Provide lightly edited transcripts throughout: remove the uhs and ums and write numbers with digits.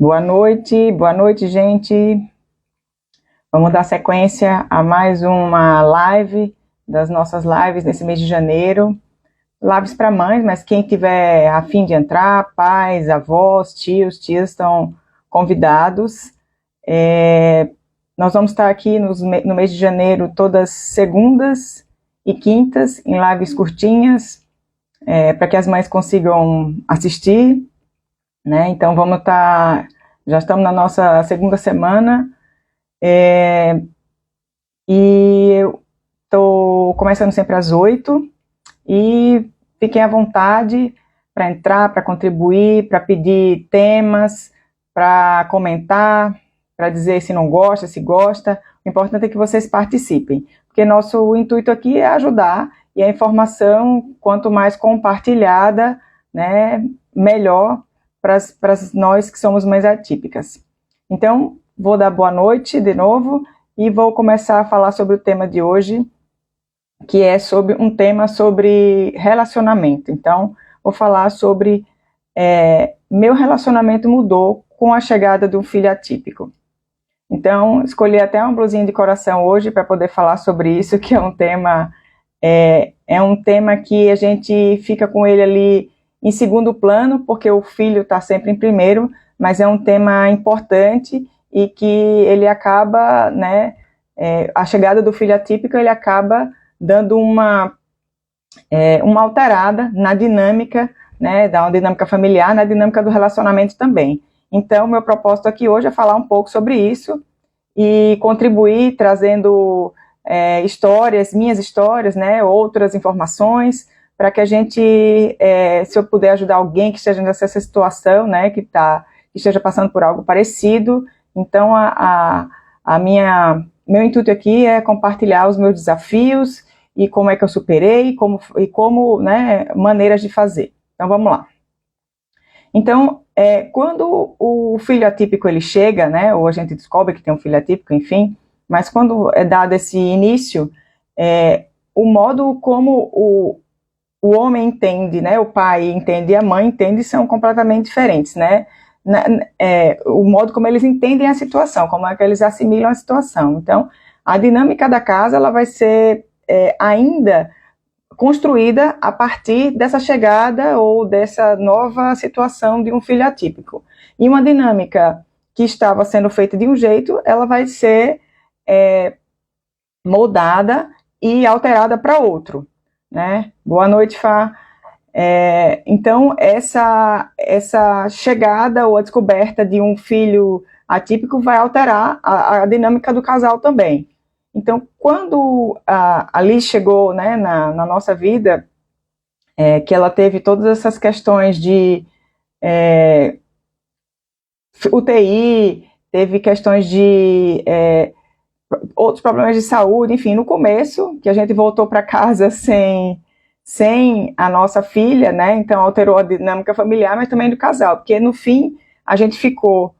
Boa noite, gente. Vamos dar sequência a mais uma live das nossas lives nesse mês de janeiro. Lives para mães, mas quem tiver a fim de entrar, pais, avós, tios, tias estão convidados. Nós vamos estar aqui no mês de janeiro todas segundas e quintas em lives curtinhas, para que as mães consigam assistir, né? Então já estamos na nossa segunda semana, e eu estou começando sempre às 8, e fiquem à vontade para entrar, para contribuir, para pedir temas, para comentar, para dizer se não gosta, se gosta. O importante é que vocês participem, porque nosso intuito aqui é ajudar, e a informação, quanto mais compartilhada, né, melhor para nós que somos mães atípicas. Então, vou dar boa noite de novo e vou começar a falar sobre o tema de hoje, que é sobre um tema sobre relacionamento. Então, vou falar sobre meu relacionamento mudou com a chegada de um filho atípico. Então, escolhi até uma blusinha de coração hoje para poder falar sobre isso, que é um tema que a gente fica com ele ali em segundo plano, porque o filho está sempre em primeiro, mas é um tema importante e que ele acaba, né, a chegada do filho atípico, ele acaba dando uma alterada na dinâmica, né, da dinâmica familiar, na dinâmica do relacionamento também. Então, meu propósito aqui hoje é falar um pouco sobre isso e contribuir trazendo minhas histórias, né, outras informações, para que a gente, se eu puder ajudar alguém que esteja nessa situação, né, que esteja passando por algo parecido, então meu intuito aqui é compartilhar os meus desafios e como é que eu superei, como né, maneiras de fazer. Então vamos lá. Então, quando o filho atípico ele chega, né, ou a gente descobre que tem um filho atípico, enfim, mas quando é dado esse início, o modo como o homem entende, né, o pai entende e a mãe entende são completamente diferentes, né? O modo como eles entendem a situação, como é que eles assimilam a situação. Então, a dinâmica da casa ela vai ser ainda construída a partir dessa chegada ou dessa nova situação de um filho atípico. E uma dinâmica que estava sendo feita de um jeito, ela vai ser moldada e alterada para outro, né? Boa noite, Fá. Então, essa chegada ou a descoberta de um filho atípico vai alterar a dinâmica do casal também. Então, quando a Liz chegou, né, na nossa vida, que ela teve todas essas questões de UTI, teve questões de outros problemas de saúde, enfim, no começo, que a gente voltou para casa sem a nossa filha, né, então alterou a dinâmica familiar, mas também do casal, porque no fim a gente ficou,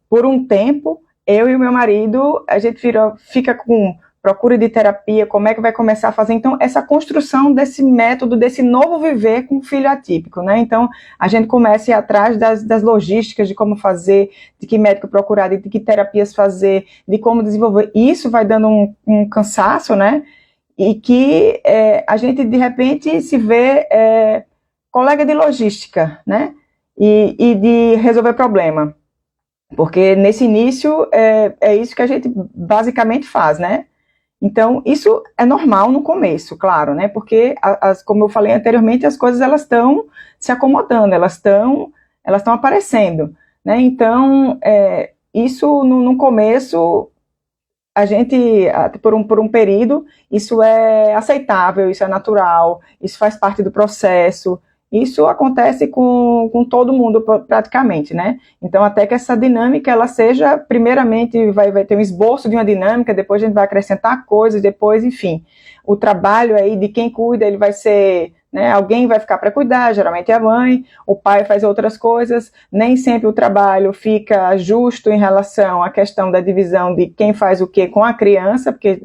por um tempo, eu e o meu marido, a gente fica com procura de terapia, como é que vai começar a fazer, então, essa construção desse método, desse novo viver com o filho atípico, né, então, a gente começa a ir atrás das logísticas de como fazer, de que médico procurar, de que terapias fazer, de como desenvolver, isso vai dando um cansaço, né, e que a gente, de repente, se vê colega de logística, né, e de resolver problema. Porque nesse início é isso que a gente basicamente faz, né? Então, isso é normal no começo, claro, né? Porque, como eu falei anteriormente, as coisas elas estão se acomodando, elas estão aparecendo, né? Então, isso no começo, a gente, por um período, isso é aceitável, isso é natural, isso faz parte do processo. Isso acontece com todo mundo praticamente, né? Então, até que essa dinâmica, ela seja, primeiramente, vai ter um esboço de uma dinâmica, depois a gente vai acrescentar coisas, depois, enfim. O trabalho aí de quem cuida, ele vai ser, né, alguém vai ficar para cuidar, geralmente é a mãe, o pai faz outras coisas, nem sempre o trabalho fica justo em relação à questão da divisão de quem faz o que com a criança, porque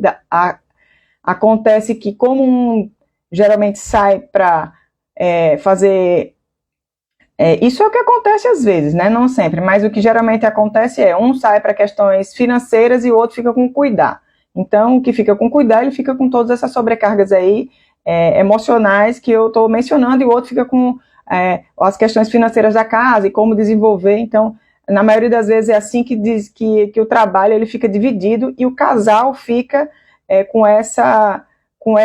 acontece que como geralmente sai para fazer Isso é o que acontece às vezes, né? Não sempre, mas o que geralmente acontece é um sai para questões financeiras e o outro fica com cuidar. Então, o que fica com cuidar, ele fica com todas essas sobrecargas aí emocionais que eu estou mencionando, e o outro fica com as questões financeiras da casa e como desenvolver. Então, na maioria das vezes é assim que diz que o trabalho ele fica dividido e o casal fica com essa com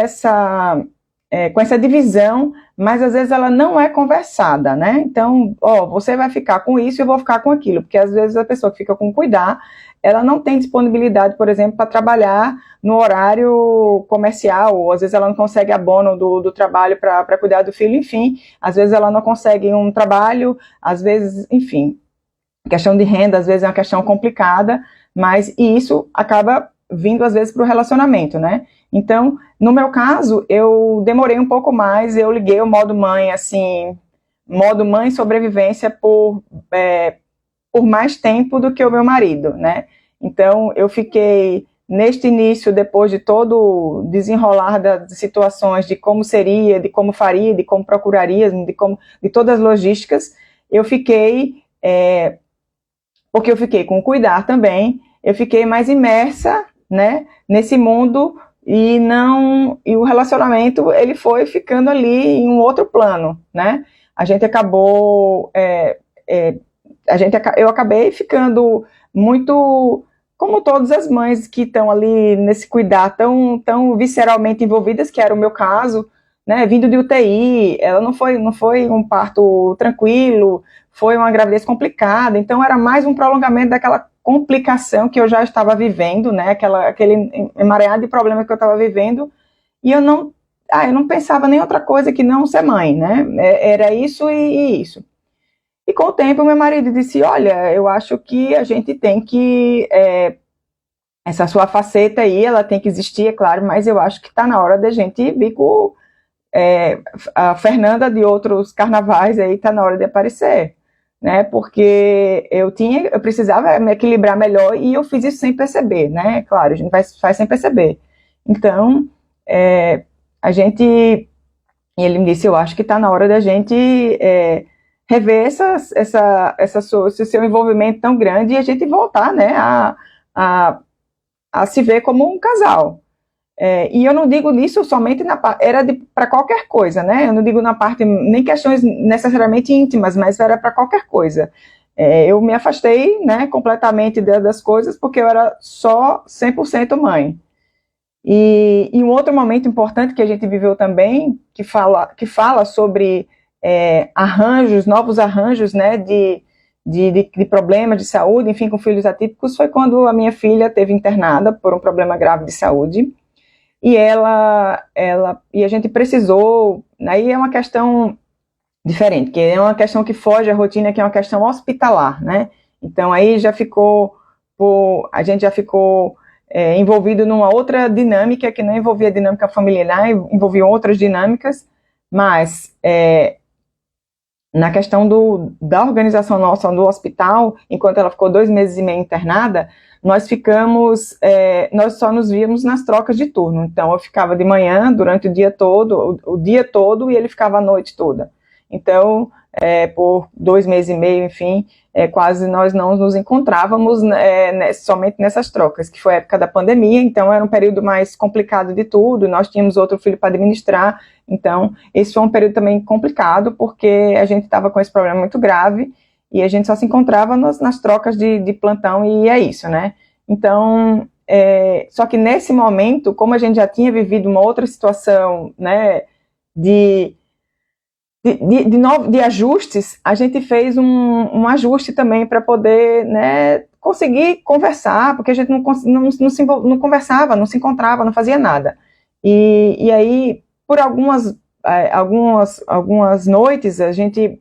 essa divisão, mas às vezes ela não é conversada, né? Então, você vai ficar com isso e eu vou ficar com aquilo, porque às vezes a pessoa que fica com cuidar, ela não tem disponibilidade, por exemplo, para trabalhar no horário comercial, ou às vezes ela não consegue abono do trabalho para cuidar do filho, enfim, às vezes ela não consegue um trabalho, às vezes, enfim, questão de renda, às vezes é uma questão complicada, mas isso acaba vindo às vezes para o relacionamento, né? Então, no meu caso, eu demorei um pouco mais, eu liguei o modo mãe, assim, modo mãe sobrevivência por mais tempo do que o meu marido, né? Então, eu fiquei neste início, depois de todo o desenrolar das situações, de como seria, de como faria, de como procuraria, de todas as logísticas, eu fiquei, porque eu fiquei com o cuidar também, eu fiquei mais imersa, né, nesse mundo e o relacionamento ele foi ficando ali em um outro plano, né? A gente acabou eu acabei ficando muito como todas as mães que estão ali nesse cuidar tão visceralmente envolvidas, que era o meu caso, né? Vindo de UTI, ela não foi um parto tranquilo, foi uma gravidez complicada, então era mais um prolongamento daquela complicação que eu já estava vivendo, né? Aquele emaranhado de problema que eu estava vivendo, e eu não pensava nem outra coisa que não ser mãe, né? Era isso e isso. E com o tempo, meu marido disse: olha, eu acho que a gente tem que. Essa sua faceta aí, ela tem que existir, é claro, mas eu acho que está na hora da gente vir com a Fernanda de outros carnavais aí, está na hora de aparecer. Né? Porque eu precisava me equilibrar melhor e eu fiz isso sem perceber, né? Claro, a gente faz sem perceber. Então, ele me disse: eu acho que está na hora da gente rever esse seu envolvimento tão grande e a gente voltar, né, a se ver como um casal. E eu não digo isso somente era para qualquer coisa, né? Eu não digo na parte, nem questões necessariamente íntimas, mas era para qualquer coisa. Eu me afastei, né, completamente das coisas porque eu era só 100% mãe. E um outro momento importante que a gente viveu também, que fala sobre novos arranjos, né, de problemas de saúde, enfim, com filhos atípicos, foi quando a minha filha teve internada por um problema grave de saúde. E e a gente precisou, aí é uma questão diferente, que é uma questão que foge à rotina, que é uma questão hospitalar, né? Então aí a gente já ficou envolvido numa outra dinâmica que não envolvia a dinâmica familiar, envolvia outras dinâmicas, mas na questão da organização nossa do hospital, enquanto ela ficou 2 meses e meio internada, nós só nos víamos nas trocas de turno. Então, eu ficava de manhã durante o dia todo, e ele ficava a noite toda. Então, por 2 meses e meio, enfim, quase nós não nos encontrávamos somente nessas trocas, que foi a época da pandemia, então era um período mais complicado de tudo, nós tínhamos outro filho para administrar, então esse foi um período também complicado, porque a gente estava com esse problema muito grave, e a gente só se encontrava nas trocas de plantão, e é isso, né? Então, só que nesse momento, como a gente já tinha vivido uma outra situação, né, de ajustes, a gente fez um ajuste também para poder, né, conseguir conversar, porque a gente não conversava, não se encontrava, não fazia nada. E aí, por algumas noites, a gente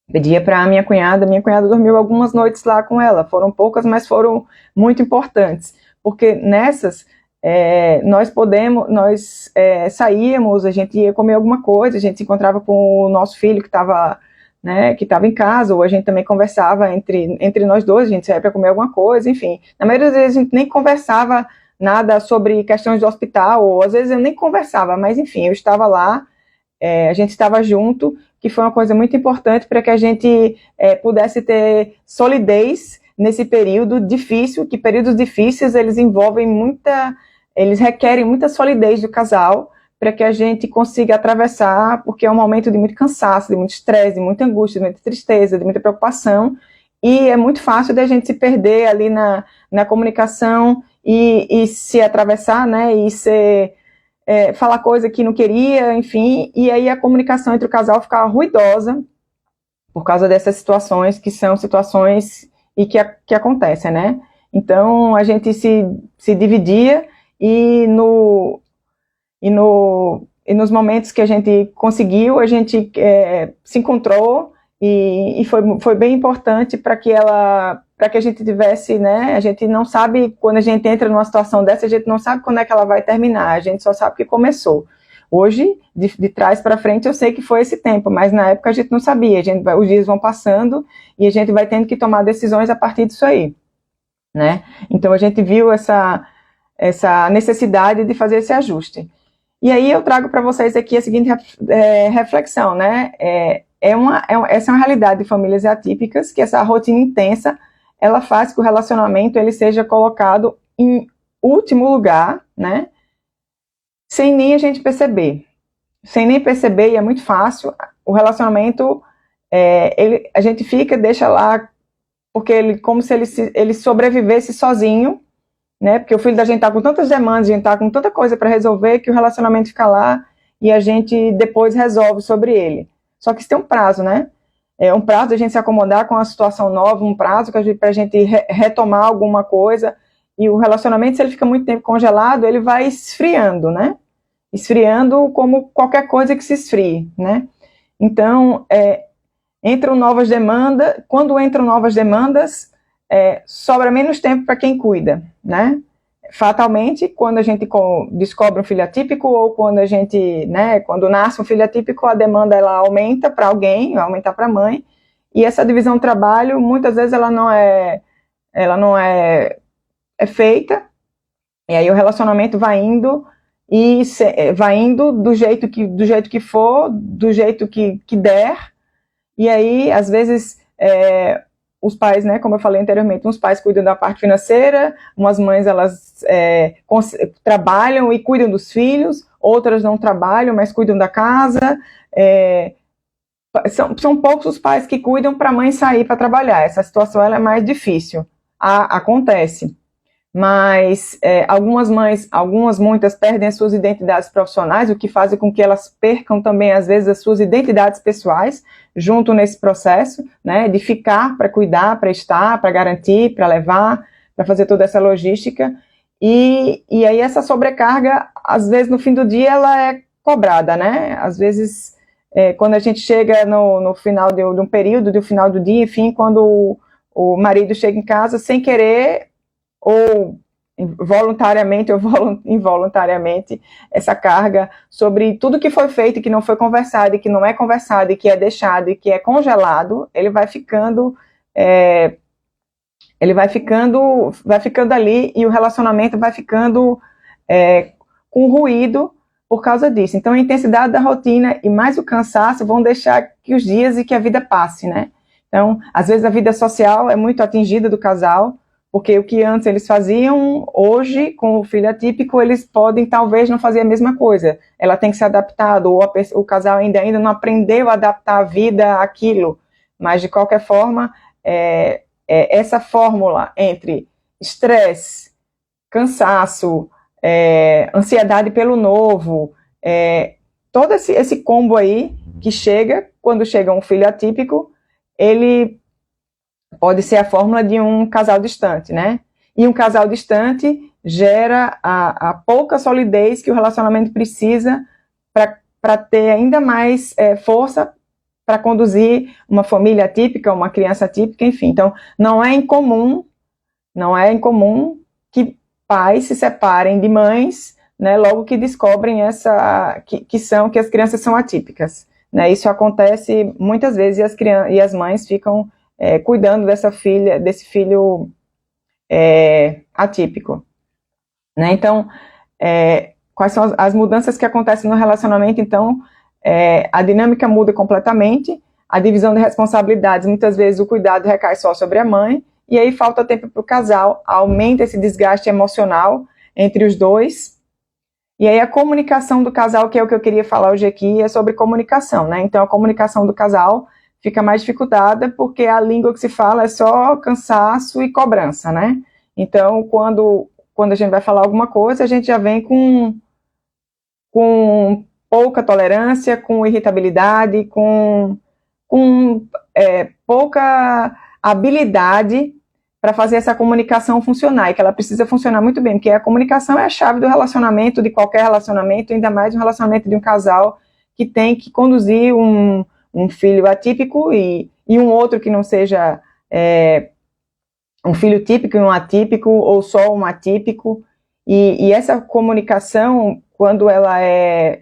pedia para a minha cunhada dormiu algumas noites lá com ela, foram poucas, mas foram muito importantes, porque nessas nós saíamos, a gente ia comer alguma coisa, a gente se encontrava com o nosso filho que estava em casa, ou a gente também conversava entre nós dois, a gente saía para comer alguma coisa, enfim. Na maioria das vezes a gente nem conversava nada sobre questões do hospital, ou às vezes eu nem conversava, mas enfim, eu estava lá, a gente estava junto, que foi uma coisa muito importante para que a gente pudesse ter solidez nesse período difícil, que períodos difíceis eles requerem muita solidez do casal, para que a gente consiga atravessar, porque é um momento de muito cansaço, de muito estresse, de muita angústia, de muita tristeza, de muita preocupação, e é muito fácil da gente se perder ali na comunicação e se atravessar, né, e falar coisa que não queria, enfim, e aí a comunicação entre o casal ficar ruidosa por causa dessas situações, que são situações e que acontecem, né? Então, a gente se dividia e nos momentos que a gente conseguiu, a gente se encontrou e foi bem importante para que a gente tivesse, né, a gente não sabe, quando a gente entra numa situação dessa, a gente não sabe quando é que ela vai terminar, a gente só sabe que começou. Hoje, de trás para frente, eu sei que foi esse tempo, mas na época a gente não sabia, os dias vão passando e a gente vai tendo que tomar decisões a partir disso aí, né? Então a gente viu essa necessidade de fazer esse ajuste. E aí eu trago para vocês aqui a seguinte reflexão, né? Essa é uma realidade de famílias atípicas, que essa rotina intensa, ela faz que o relacionamento ele seja colocado em último lugar, né? Sem nem a gente perceber. Sem nem perceber, e é muito fácil, o relacionamento, a gente deixa lá, porque como se ele sobrevivesse sozinho, né? Porque o filho da gente tá com tantas demandas, a gente tá com tanta coisa para resolver, que o relacionamento fica lá e a gente depois resolve sobre ele. Só que isso tem um prazo, né? É um prazo de a gente se acomodar com a situação nova, um prazo para a gente retomar alguma coisa. E o relacionamento, se ele fica muito tempo congelado, ele vai esfriando, né? Esfriando como qualquer coisa que se esfrie, né? Então, quando entram novas demandas, sobra menos tempo para quem cuida, né? Fatalmente, quando a gente descobre um filho atípico ou quando a gente, né, quando nasce um filho atípico, a demanda ela aumenta para alguém, vai aumentar para a mãe, e essa divisão do trabalho, muitas vezes ela não é feita, e aí o relacionamento vai indo do jeito que for, do jeito que der, e aí, às vezes, os pais, né, como eu falei anteriormente, uns pais cuidam da parte financeira, umas mães, elas trabalham e cuidam dos filhos, outras não trabalham, mas cuidam da casa, são poucos os pais que cuidam para a mãe sair para trabalhar, essa situação ela é mais difícil, acontece. Mas muitas perdem as suas identidades profissionais, o que faz com que elas percam também, às vezes, as suas identidades pessoais, junto nesse processo, né, de ficar para cuidar, para estar, para garantir, para levar, para fazer toda essa logística, e aí essa sobrecarga, às vezes, no fim do dia, ela é cobrada, né, às vezes, quando a gente chega no final de um período, do final do dia, enfim, quando o marido chega em casa sem querer, ou voluntariamente ou involuntariamente, essa carga sobre tudo que foi feito e que não foi conversado, e que não é conversado, e que é deixado, e que é congelado, ele vai ficando ali, e o relacionamento vai ficando com ruído por causa disso. Então a intensidade da rotina e mais o cansaço vão deixar que os dias e que a vida passe, né? Então, às vezes a vida social é muito atingida do casal, porque o que antes eles faziam, hoje, com o filho atípico, eles podem, talvez, não fazer a mesma coisa. Ela tem que se adaptar, ou o casal ainda não aprendeu a adaptar a vida àquilo. Mas, de qualquer forma, essa fórmula entre estresse, cansaço, ansiedade pelo novo, todo esse combo aí, que chega, quando chega um filho atípico, ele pode ser a fórmula de um casal distante, né? E um casal distante gera a pouca solidez que o relacionamento precisa para ter ainda mais força para conduzir uma família atípica, uma criança atípica, enfim. Então, não é incomum que pais se separem de mães, né, logo que descobrem que as crianças são atípicas, né? Isso acontece muitas vezes e as mães ficam cuidando desse filho atípico, né? Então, quais são as mudanças que acontecem no relacionamento? Então, a dinâmica muda completamente, a divisão de responsabilidades, muitas vezes o cuidado recai só sobre a mãe, e aí falta tempo para o casal, aumenta esse desgaste emocional entre os dois. E aí a comunicação do casal, que é o que eu queria falar hoje aqui, é sobre comunicação, né? Então a comunicação do casal fica mais dificultada porque a língua que se fala é só cansaço e cobrança, né? Então quando a gente vai falar alguma coisa, a gente já vem com pouca tolerância, com irritabilidade, com pouca habilidade para fazer essa comunicação funcionar, e que ela precisa funcionar muito bem, porque a comunicação é a chave do relacionamento, de qualquer relacionamento, ainda mais um relacionamento de um casal que tem que conduzir um filho atípico e um outro que não seja um filho típico e um atípico, ou só um atípico, e essa comunicação, quando ela é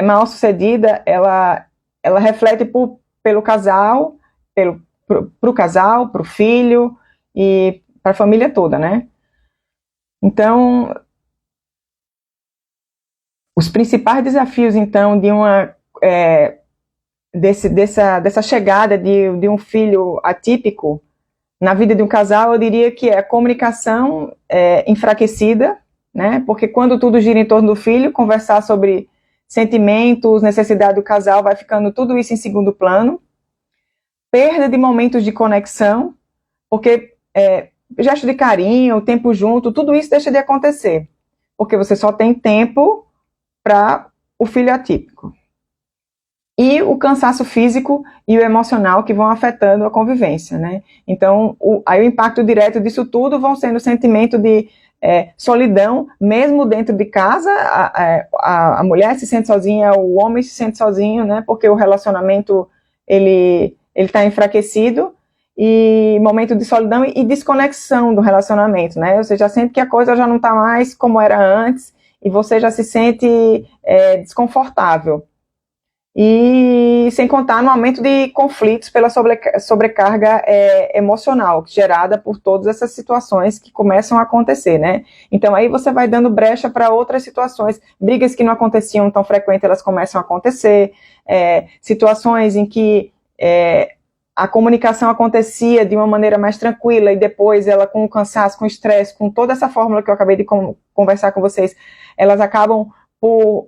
mal sucedida, ela reflete pelo casal, pro casal, pro filho e para a família toda, né? Então, os principais desafios, então, dessa chegada de um filho atípico na vida de um casal, eu diria que é a comunicação enfraquecida, né? Porque quando tudo gira em torno do filho, conversar sobre sentimentos, necessidade do casal, vai ficando tudo isso em segundo plano. Perda de momentos de conexão, porque gesto de carinho, tempo junto, tudo isso deixa de acontecer, porque você só tem tempo para o filho atípico. E o cansaço físico e o emocional que vão afetando a convivência, né? Então, aí o impacto direto disso tudo vão sendo o sentimento de solidão, mesmo dentro de casa, a mulher se sente sozinha, o homem se sente sozinho, né? Porque o relacionamento, ele está enfraquecido, e momento de solidão e desconexão do relacionamento, né? Você já sente que a coisa já não está mais como era antes, e você já se sente desconfortável. E sem contar no aumento de conflitos pela sobrecarga emocional gerada por todas essas situações que começam a acontecer, né? Então aí você vai dando brecha para outras situações, brigas que não aconteciam tão frequentes, elas começam a acontecer, situações em que a comunicação acontecia de uma maneira mais tranquila, e depois ela, com o cansaço, com o estresse, com toda essa fórmula que eu acabei de conversar com vocês, elas acabam por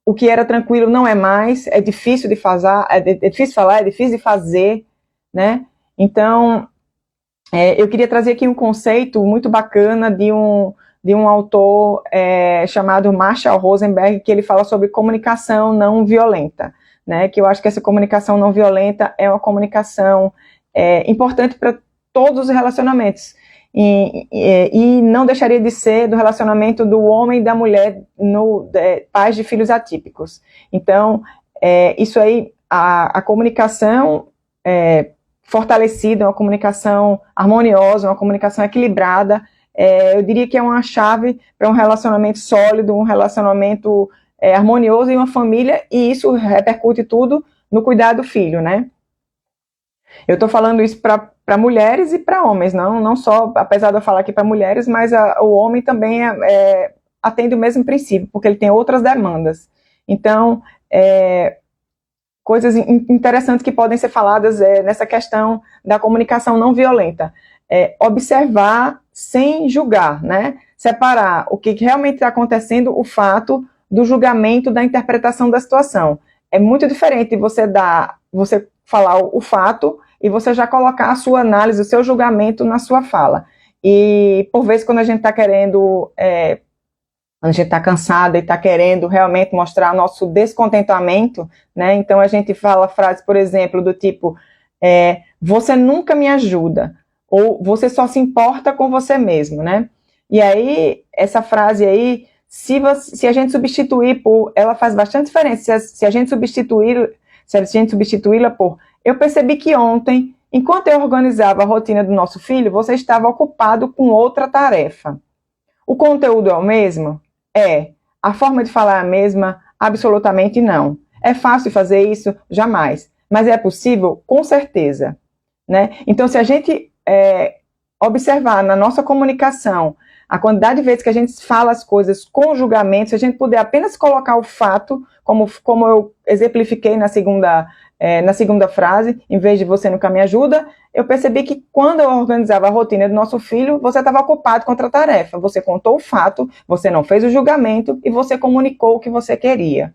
o que era tranquilo não é mais, é difícil de fazer, é difícil falar, é difícil de fazer, né? Então, eu queria trazer aqui um conceito muito bacana de um autor chamado Marshall Rosenberg, que ele fala sobre comunicação não violenta, né? Que eu acho que essa comunicação não violenta é uma comunicação importante para todos os relacionamentos. E não deixaria de ser do relacionamento do homem e da mulher, pais de filhos atípicos. Então, isso aí, a comunicação fortalecida, uma comunicação harmoniosa, uma comunicação equilibrada, eu diria que é uma chave para um relacionamento sólido, um relacionamento harmonioso e uma família, e isso repercute tudo no cuidado do filho, né? Eu estou falando isso para mulheres e para homens, não só, apesar de eu falar aqui para mulheres, mas o homem também atende o mesmo princípio, porque ele tem outras demandas. Então, coisas interessantes que podem ser faladas nessa questão da comunicação não violenta. Observar sem julgar, né? Separar o que realmente está acontecendo, o fato do julgamento, da interpretação da situação. É muito diferente você falar o fato e você já colocar a sua análise, o seu julgamento na sua fala. E, por vezes, quando a gente está querendo, quando a gente está cansada e está querendo realmente mostrar nosso descontentamento, né? Então a gente fala frases, por exemplo, do tipo, você nunca me ajuda, ou você só se importa com você mesmo, né? E aí, essa frase aí, se a gente substituir por, ela faz bastante diferença, se a gente substituí-la por, eu percebi que ontem, enquanto eu organizava a rotina do nosso filho, você estava ocupado com outra tarefa. O conteúdo é o mesmo? É. A forma de falar é a mesma? Absolutamente não. É fácil fazer isso? Jamais. Mas é possível? Com certeza. Né? Então, se a gente observar na nossa comunicação A quantidade de vezes que a gente fala as coisas com julgamento, se a gente puder apenas colocar o fato, como eu exemplifiquei na segunda frase, em vez de você nunca me ajuda, eu percebi que quando eu organizava a rotina do nosso filho, você estava ocupado com outra tarefa. Você contou o fato, você não fez o julgamento e você comunicou o que você queria,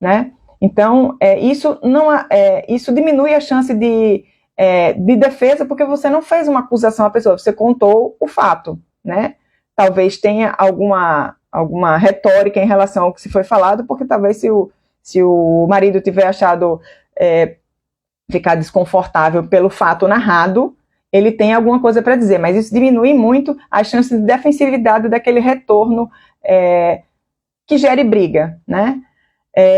né? Então, isso diminui a chance de defesa, porque você não fez uma acusação à pessoa, você contou o fato, né? Talvez tenha alguma retórica em relação ao que se foi falado, porque talvez se o marido tiver achado ficar desconfortável pelo fato narrado, ele tem alguma coisa para dizer, mas isso diminui muito a chance de defensividade daquele retorno que gere briga, né?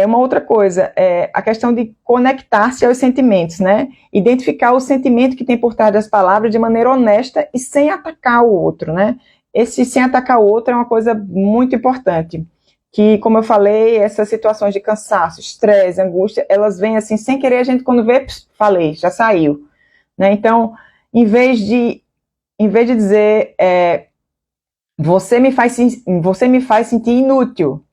Uma outra coisa, a questão de conectar-se aos sentimentos, né? Identificar o sentimento que tem por trás das palavras de maneira honesta e sem atacar o outro, né? Esse sem atacar o outro é uma coisa muito importante, que, como eu falei, essas situações de cansaço, estresse, angústia, elas vêm assim, sem querer, a gente quando vê, falei, já saiu, né? Então, em vez de dizer, você me faz sentir inútil,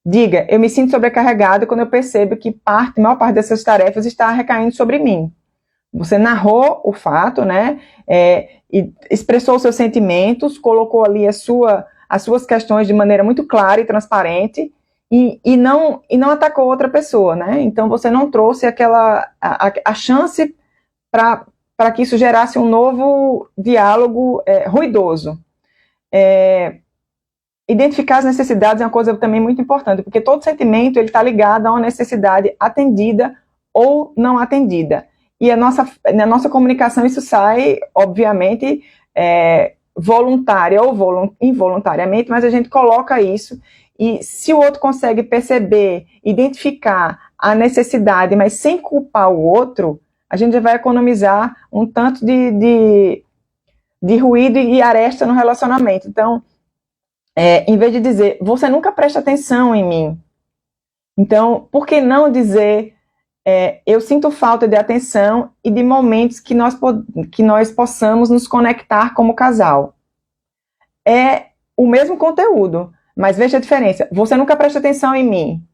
diga, eu me sinto sobrecarregado quando eu percebo que a maior parte dessas tarefas está recaindo sobre mim. Você narrou o fato, né? E expressou seus sentimentos, colocou ali as suas questões de maneira muito clara e transparente e não atacou outra pessoa, né? Então você não trouxe a chance para que isso gerasse um novo diálogo ruidoso. Identificar as necessidades é uma coisa também muito importante, porque todo sentimento ele está ligado a uma necessidade atendida ou não atendida. E na nossa comunicação isso sai, obviamente, voluntária ou involuntariamente, mas a gente coloca isso, e se o outro consegue perceber, identificar a necessidade, mas sem culpar o outro, a gente já vai economizar um tanto de ruído e aresta no relacionamento. Então, em vez de dizer, você nunca presta atenção em mim, então, por que não dizer, eu sinto falta de atenção e de momentos que nós possamos nos conectar como casal? É o mesmo conteúdo, mas veja a diferença. Você nunca presta atenção em mim.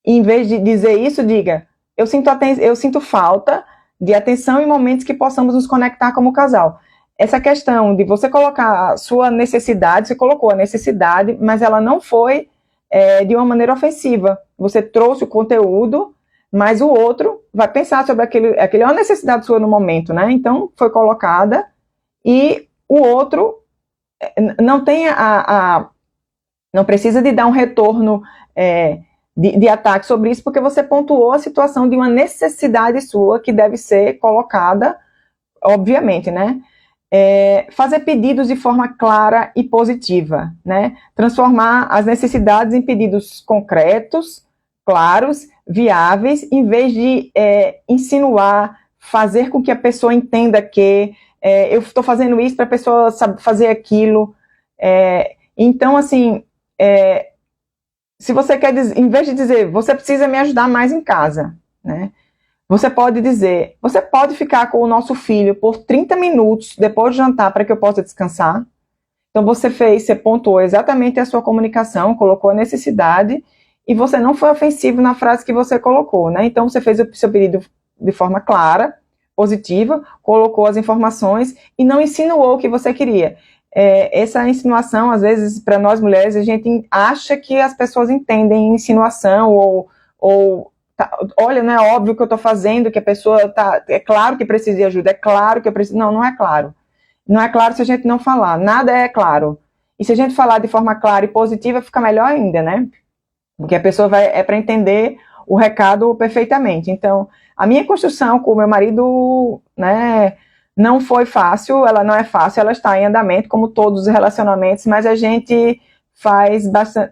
E, em vez de dizer isso, diga, eu sinto falta de atenção em momentos que possamos nos conectar como casal. Essa questão de você colocar a sua necessidade, você colocou a necessidade, mas ela não foi de uma maneira ofensiva. Você trouxe o conteúdo, mas o outro vai pensar sobre aquele é uma necessidade sua no momento, né? Então, foi colocada e o outro não tem não precisa de dar um retorno de ataque sobre isso, porque você pontuou a situação de uma necessidade sua que deve ser colocada, obviamente, né? Fazer pedidos de forma clara e positiva, né? Transformar as necessidades em pedidos concretos, claros, viáveis, em vez de insinuar, fazer com que a pessoa entenda que eu estou fazendo isso para a pessoa fazer aquilo. Então, assim, se você quer dizer, em vez de dizer, você precisa me ajudar mais em casa, né? Você pode dizer, você pode ficar com o nosso filho por 30 minutos depois do jantar para que eu possa descansar? Então você pontuou exatamente a sua comunicação, colocou a necessidade e você não foi ofensivo na frase que você colocou, né? Então você fez o seu pedido de forma clara, positiva, colocou as informações e não insinuou o que você queria. Essa insinuação, às vezes, para nós mulheres, a gente acha que as pessoas entendem insinuação ou olha, não é óbvio que eu estou fazendo, que a pessoa é claro que precisa de ajuda, é claro que eu preciso. Não é claro. Não é claro se a gente não falar. Nada é claro. E se a gente falar de forma clara e positiva, fica melhor ainda, né? Porque a pessoa é para entender o recado perfeitamente. Então, a minha construção com o meu marido, né, não foi fácil, ela não é fácil, ela está em andamento, como todos os relacionamentos, mas a gente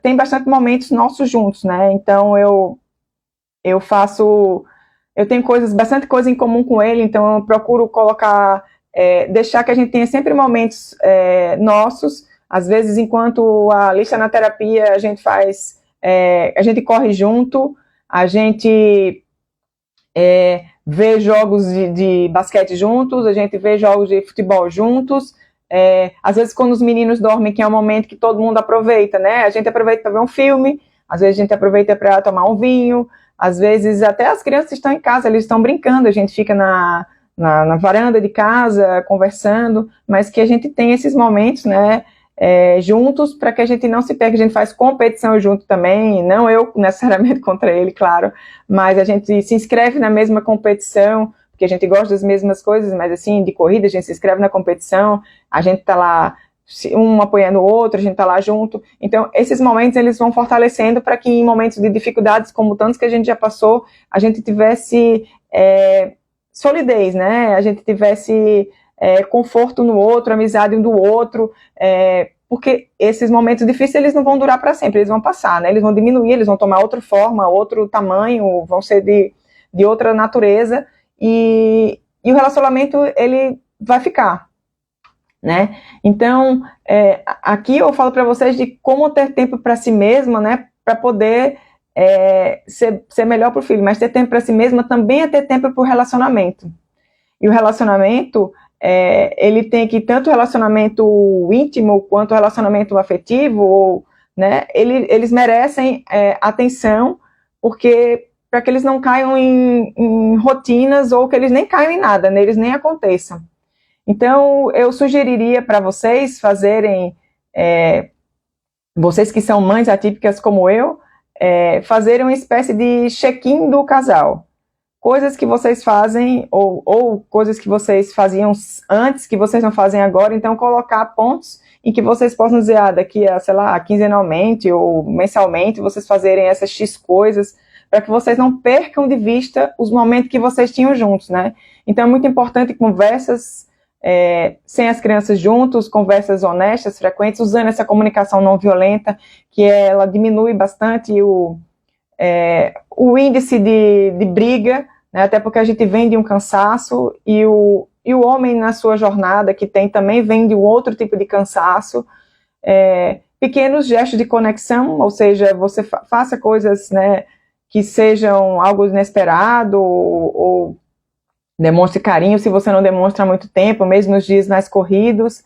tem bastante momentos nossos juntos, né? Então, eu tenho bastante coisa em comum com ele, então eu procuro deixar que a gente tenha sempre momentos nossos. Às vezes, enquanto a lista na terapia, a gente a gente corre junto, a gente vê jogos de basquete juntos, a gente vê jogos de futebol juntos, Às vezes quando os meninos dormem, que é um momento que todo mundo aproveita, né? A gente aproveita para ver um filme, às vezes a gente aproveita para tomar um vinho, às vezes até as crianças estão em casa, eles estão brincando, a gente fica na varanda de casa, conversando, mas que a gente tem esses momentos, né, juntos, para que a gente não se perca. A gente faz competição junto também, não eu necessariamente contra ele, claro, mas a gente se inscreve na mesma competição, porque a gente gosta das mesmas coisas, mas assim, de corrida, a gente se inscreve na competição, a gente está lá, um apoiando o outro, a gente está lá junto. Então, esses momentos, eles vão fortalecendo para que em momentos de dificuldades, como tantos que a gente já passou, a gente tivesse solidez, né? A gente tivesse conforto no outro, amizade um do outro, porque esses momentos difíceis, eles não vão durar para sempre, eles vão passar, né? Eles vão diminuir, eles vão tomar outra forma, outro tamanho, vão ser de outra natureza, e o relacionamento, ele vai ficar, né? Então, aqui eu falo para vocês de como ter tempo para si mesma, né? Para poder ser melhor para o filho, mas ter tempo para si mesma também é ter tempo para o relacionamento. E o relacionamento, ele tem que, tanto o relacionamento íntimo quanto o relacionamento afetivo, né, eles merecem atenção, porque para que eles não caiam em rotinas, ou que eles nem caiam em nada, né, eles nem aconteçam. Então, eu sugeriria para vocês fazerem, vocês que são mães atípicas como eu, fazerem uma espécie de check-in do casal. Coisas que vocês fazem, ou coisas que vocês faziam antes, que vocês não fazem agora, então colocar pontos em que vocês possam dizer, daqui a, sei lá, quinzenalmente ou mensalmente, vocês fazerem essas X coisas, para que vocês não percam de vista os momentos que vocês tinham juntos, né? Então é muito importante conversas sem as crianças juntos, conversas honestas, frequentes, usando essa comunicação não violenta, que ela diminui bastante o índice de briga, né, até porque a gente vem de um cansaço, e o homem na sua jornada, que também vem de um outro tipo de cansaço. Pequenos gestos de conexão, ou seja, você faça coisas, né, que sejam algo inesperado, ou demonstre carinho se você não demonstra há muito tempo, mesmo nos dias mais corridos.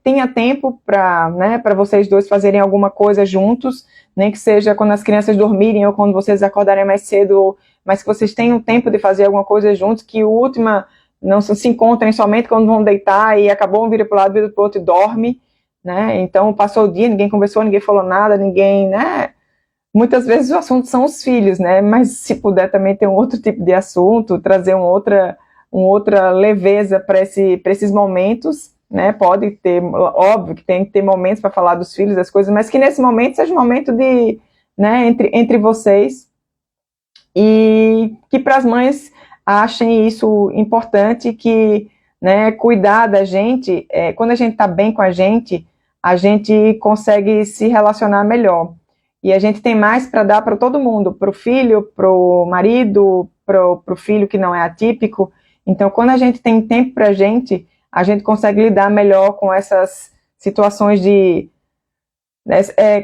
Tenha tempo para vocês dois fazerem alguma coisa juntos, nem que seja quando as crianças dormirem ou quando vocês acordarem mais cedo, mas que vocês tenham tempo de fazer alguma coisa juntos, que o último não se encontrem somente quando vão deitar e acabou, um vira para o lado, vira para o outro e dorme, né? Então passou o dia, ninguém conversou, ninguém falou nada, ninguém, né? Muitas vezes o assunto são os filhos, né? Mas se puder também ter um outro tipo de assunto, trazer uma outra leveza para esses momentos, né? Pode ter, óbvio que tem que ter momentos para falar dos filhos, das coisas, mas que nesse momento seja um momento né, entre vocês, e que para as mães achem isso importante, que, né, cuidar da gente, quando a gente está bem com a gente consegue se relacionar melhor. E a gente tem mais para dar para todo mundo, para o filho, para o marido, para o filho que não é atípico. Então, quando a gente tem tempo para a gente consegue lidar melhor com essas situações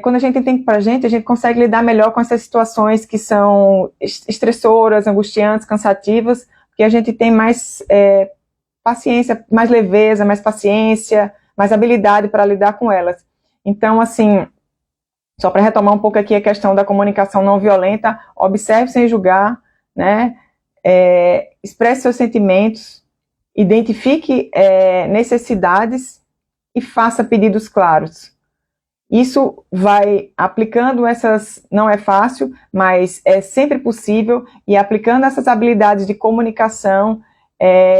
quando a gente tem tempo para a gente consegue lidar melhor com essas situações que são estressoras, angustiantes, cansativas, porque a gente tem mais paciência, mais leveza, mais paciência, mais habilidade para lidar com elas. Então, assim, só para retomar um pouco aqui a questão da comunicação não violenta, observe sem julgar, né? Expresse seus sentimentos, identifique necessidades e faça pedidos claros. Isso vai aplicando não é fácil, mas é sempre possível, e aplicando essas habilidades de comunicação,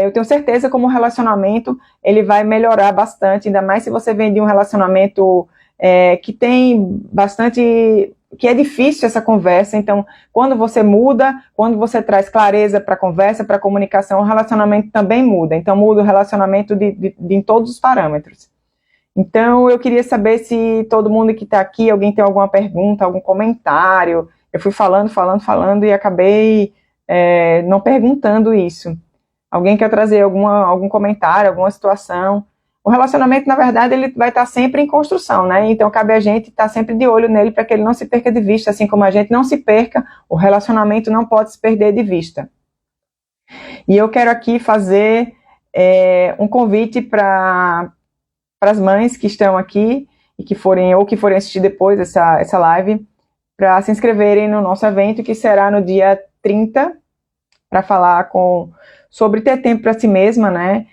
eu tenho certeza como o relacionamento ele vai melhorar bastante, ainda mais se você vem de um relacionamento que tem bastante, que é difícil essa conversa. Então, quando você muda, quando você traz clareza para a conversa, para a comunicação, o relacionamento também muda. Então, muda o relacionamento em todos os parâmetros. Então, eu queria saber se todo mundo que está aqui, alguém tem alguma pergunta, algum comentário. Eu fui falando e acabei não perguntando isso. Alguém quer trazer algum comentário, alguma situação? O relacionamento, na verdade, ele vai estar sempre em construção, né? Então, cabe a gente estar sempre de olho nele para que ele não se perca de vista, assim como a gente não se perca, o relacionamento não pode se perder de vista. E eu quero aqui fazer um convite para as mães que estão aqui e que forem assistir depois essa live, para se inscreverem no nosso evento, que será no dia 30, para falar sobre ter tempo para si mesma, né?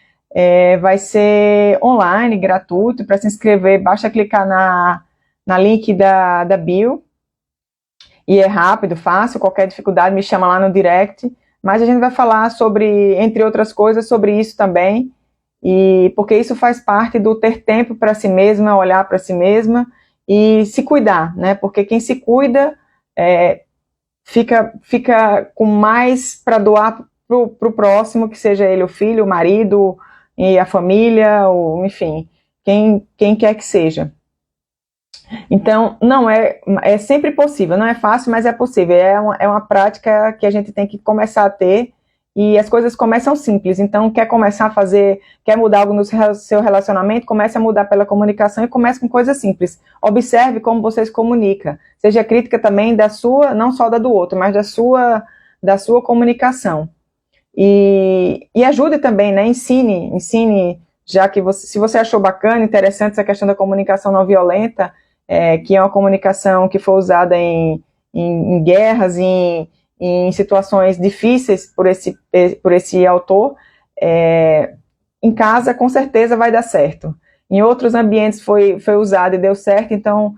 Vai ser online, gratuito. Para se inscrever, basta clicar na link da bio, e é rápido, fácil. Qualquer dificuldade me chama lá no direct, mas a gente vai falar sobre, entre outras coisas, sobre isso também, e porque isso faz parte do ter tempo para si mesma, olhar para si mesma e se cuidar, né? Porque quem se cuida fica com mais para doar para o próximo, que seja ele o filho, o marido, e a família, ou, enfim, quem quer que seja. Então, não é sempre possível, não é fácil, mas é possível. É uma prática que a gente tem que começar a ter, e as coisas começam simples. Então, quer começar a fazer, quer mudar algo no seu relacionamento, comece a mudar pela comunicação e comece com coisas simples. Observe como você se comunica. Seja crítica também da sua, não só da do outro, mas da sua comunicação. E ajude também, né? Ensine, já que se você achou bacana, interessante essa questão da comunicação não violenta, que é uma comunicação que foi usada em guerras, em situações difíceis por esse autor, em casa com certeza vai dar certo. Em outros ambientes foi usado e deu certo, então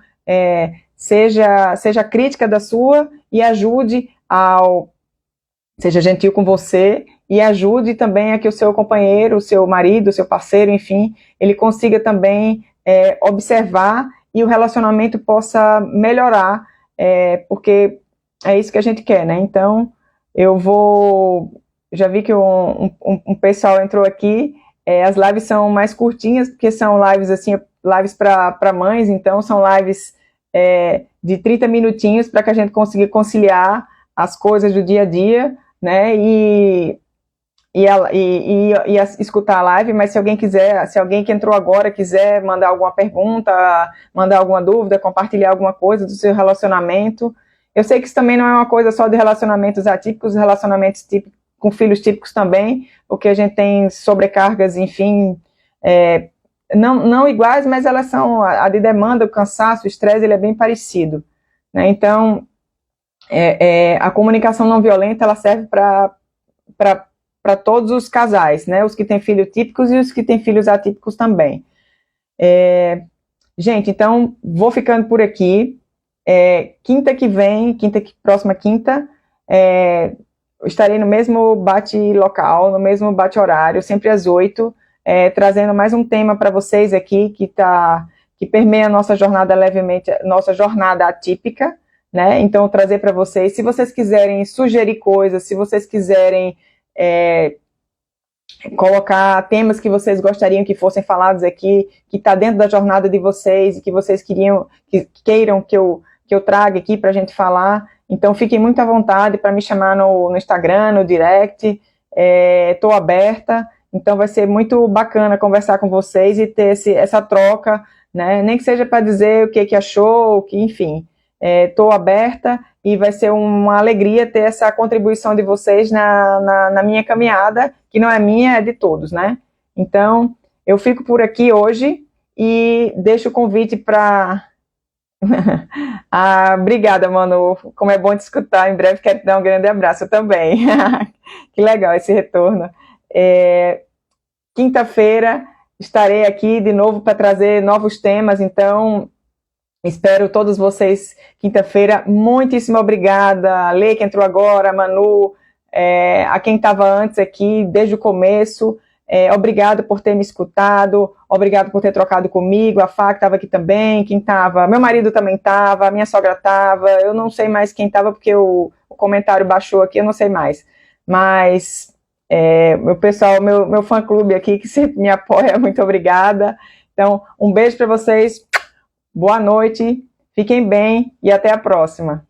seja crítica da sua e ajude seja gentil com você e ajude também a que o seu companheiro, o seu marido, o seu parceiro, enfim, ele consiga também observar e o relacionamento possa melhorar, porque é isso que a gente quer, né? Então, já vi que um pessoal entrou aqui, as lives são mais curtinhas, porque são lives assim, lives para mães, então são lives de 30 minutinhos para que a gente consiga conciliar as coisas do dia a dia, né, e escutar a live. Mas se alguém que entrou agora quiser mandar alguma pergunta, mandar alguma dúvida, compartilhar alguma coisa do seu relacionamento, eu sei que isso também não é uma coisa só de relacionamentos atípicos, relacionamentos típicos, com filhos típicos também, porque a gente tem sobrecargas, enfim, não iguais, mas elas são, a de demanda, o cansaço, o estresse, ele é bem parecido, né? Então, a comunicação não violenta, ela serve para todos os casais, né? Os que têm filhos típicos e os que têm filhos atípicos também. Gente, então, vou ficando por aqui. Próxima quinta, estarei no mesmo bate-local, no mesmo bate-horário, sempre às 8, trazendo mais um tema para vocês aqui, que permeia a nossa jornada levemente, nossa jornada atípica, né? Então, trazer para vocês. Se vocês quiserem sugerir coisas, se vocês quiserem colocar temas que vocês gostariam que fossem falados aqui, que está dentro da jornada de vocês e que vocês queiram que eu traga aqui para a gente falar, então fiquem muito à vontade para me chamar no Instagram, no direct. Estou aberta, então vai ser muito bacana conversar com vocês e ter essa troca, né? Nem que seja para dizer o que achou, enfim. Estou aberta e vai ser uma alegria ter essa contribuição de vocês na minha caminhada, que não é minha, é de todos, né? Então, eu fico por aqui hoje e deixo o convite para... obrigada, Manu, como é bom te escutar. Em breve quero te dar um grande abraço também. Que legal esse retorno. Quinta-feira estarei aqui de novo para trazer novos temas, então... Espero todos vocês quinta-feira. Muitíssimo obrigada, Lê, que entrou agora, Manu, a quem estava antes aqui, desde o começo. Obrigado por ter me escutado, obrigado por ter trocado comigo, a Fá que estava aqui também, quem estava, meu marido também estava, a minha sogra estava, eu não sei mais quem estava, porque o comentário baixou aqui, eu não sei mais. Mas meu pessoal, meu fã-clube aqui, que sempre me apoia, muito obrigada. Então, um beijo para vocês. Boa noite, fiquem bem e até a próxima.